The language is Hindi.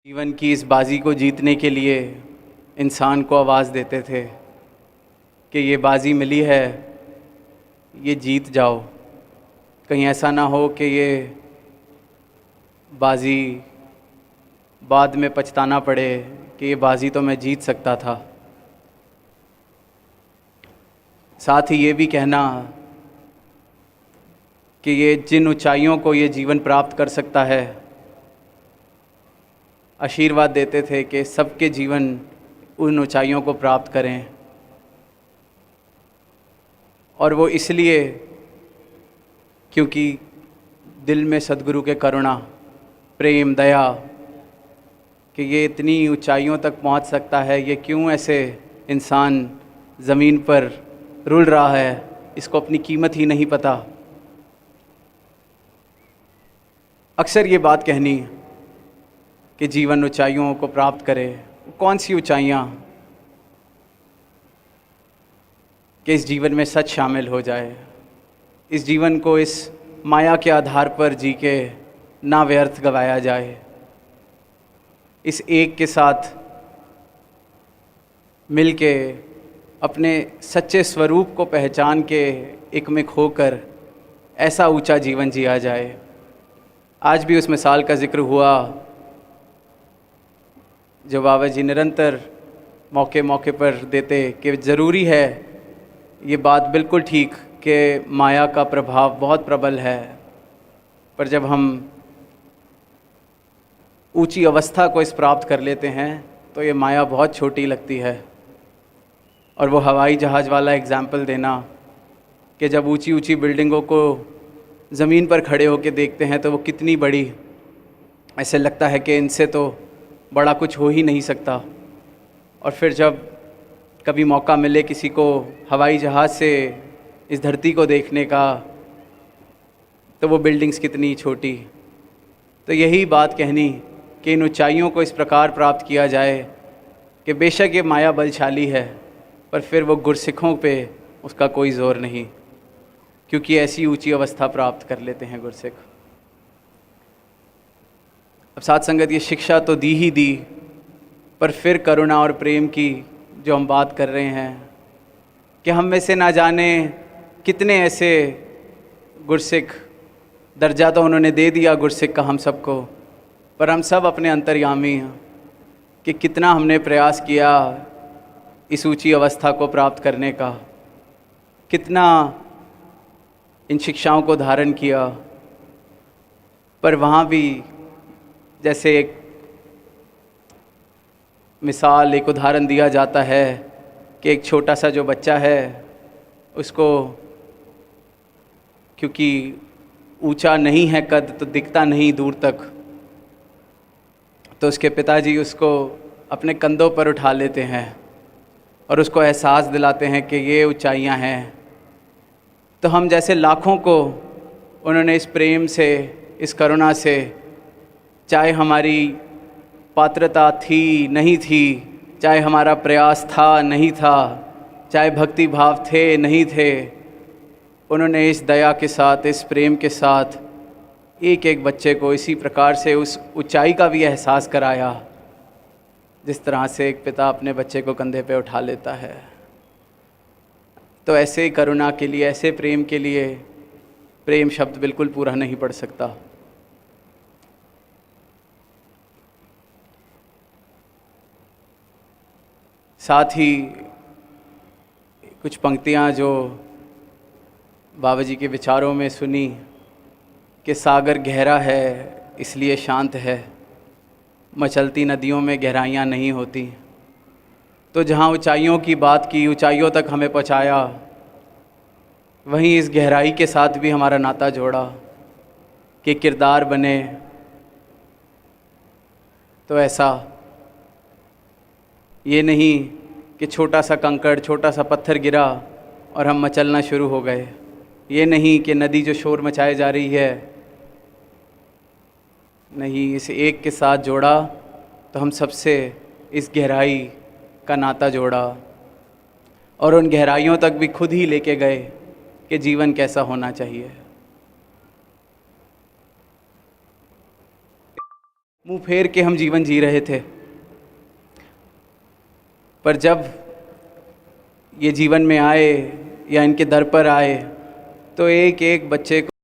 जीवन की इस बाजी को जीतने के लिए इंसान को आवाज़ देते थे कि ये बाजी मिली है, ये जीत जाओ। कहीं ऐसा ना हो कि ये बाजी बाद में पछताना पड़े कि ये बाजी तो मैं जीत सकता था। साथ ही ये भी कहना कि ये जिन ऊंचाइयों को ये जीवन प्राप्त कर सकता है, आशीर्वाद देते थे कि सबके जीवन उन ऊंचाइयों को प्राप्त करें। और वो इसलिए क्योंकि दिल में सद्गुरु के करुणा, प्रेम, दया कि ये इतनी ऊंचाइयों तक पहुंच सकता है, ये क्यों ऐसे इंसान ज़मीन पर रुल रहा है, इसको अपनी कीमत ही नहीं पता। अक्सर ये बात कहनी कि जीवन ऊंचाइयों को प्राप्त करे। कौन सी ऊंचाइयाँ? कि इस जीवन में सच शामिल हो जाए, इस जीवन को इस माया के आधार पर जी के ना व्यर्थ गवाया जाए, इस एक के साथ मिल के अपने सच्चे स्वरूप को पहचान के एक में खोकर ऐसा ऊंचा जीवन जिया जाए। आज भी उस मिसाल का जिक्र हुआ जो बाबा जी निरंतर मौके मौके पर देते कि ज़रूरी है, ये बात बिल्कुल ठीक कि माया का प्रभाव बहुत प्रबल है, पर जब हम ऊंची अवस्था को इस प्राप्त कर लेते हैं तो ये माया बहुत छोटी लगती है। और वो हवाई जहाज़ वाला एग्ज़ाम्पल देना कि जब ऊंची ऊंची बिल्डिंगों को ज़मीन पर खड़े होकर देखते हैं तो वो कितनी बड़ी, ऐसे लगता है कि इनसे तो बड़ा कुछ हो ही नहीं सकता। और फिर जब कभी मौका मिले किसी को हवाई जहाज़ से इस धरती को देखने का, तो वो बिल्डिंग्स कितनी छोटी। तो यही बात कहनी कि इन ऊंचाइयों को इस प्रकार प्राप्त किया जाए कि बेशक ये माया बलशाली है, पर फिर वो गुरसिखों पे उसका कोई ज़ोर नहीं, क्योंकि ऐसी ऊंची अवस्था प्राप्त कर लेते हैं गुरसिख। अब साथ संगत ये शिक्षा तो दी ही दी, पर फिर करुणा और प्रेम की जो हम बात कर रहे हैं कि हम में से ना जाने कितने ऐसे गुरसिख, दर्जा तो उन्होंने दे दिया गुरसिख का हम सबको, पर हम सब अपने अंतर्यामी हैं कि कितना हमने प्रयास किया इस ऊंची अवस्था को प्राप्त करने का, कितना इन शिक्षाओं को धारण किया। पर वहाँ भी जैसे एक मिसाल, एक उदाहरण दिया जाता है कि एक छोटा सा जो बच्चा है उसको क्योंकि ऊंचा नहीं है कद तो दिखता नहीं दूर तक, तो उसके पिताजी उसको अपने कंधों पर उठा लेते हैं और उसको एहसास दिलाते हैं कि ये ऊंचाइयां हैं। तो हम जैसे लाखों को उन्होंने इस प्रेम से, इस करुणा से, चाहे हमारी पात्रता थी नहीं थी, चाहे हमारा प्रयास था नहीं था, चाहे भक्ति भाव थे नहीं थे, उन्होंने इस दया के साथ, इस प्रेम के साथ एक एक बच्चे को इसी प्रकार से उस ऊंचाई का भी एहसास कराया जिस तरह से एक पिता अपने बच्चे को कंधे पे उठा लेता है। तो ऐसे करुणा के लिए, ऐसे प्रेम के लिए प्रेम शब्द बिल्कुल पूरा नहीं पड़ सकता। साथ ही कुछ पंक्तियाँ जो बाबा जी के विचारों में सुनी कि सागर गहरा है इसलिए शांत है, मचलती नदियों में गहराइयाँ नहीं होती। तो जहाँ ऊंचाइयों की बात की, ऊंचाइयों तक हमें पहुँचाया, वहीं इस गहराई के साथ भी हमारा नाता जोड़ा कि किरदार बने। तो ऐसा ये नहीं कि छोटा सा कंकड़, छोटा सा पत्थर गिरा और हम मचलना शुरू हो गए। ये नहीं कि नदी जो शोर मचाए जा रही है, नहीं, इस एक के साथ जोड़ा तो हम सबसे इस गहराई का नाता जोड़ा और उन गहराइयों तक भी खुद ही लेके गए कि जीवन कैसा होना चाहिए। मुंह फेर के हम जीवन जी रहे थे। पर जब ये जीवन में आए या इनके दर पर आए तो एक एक बच्चे को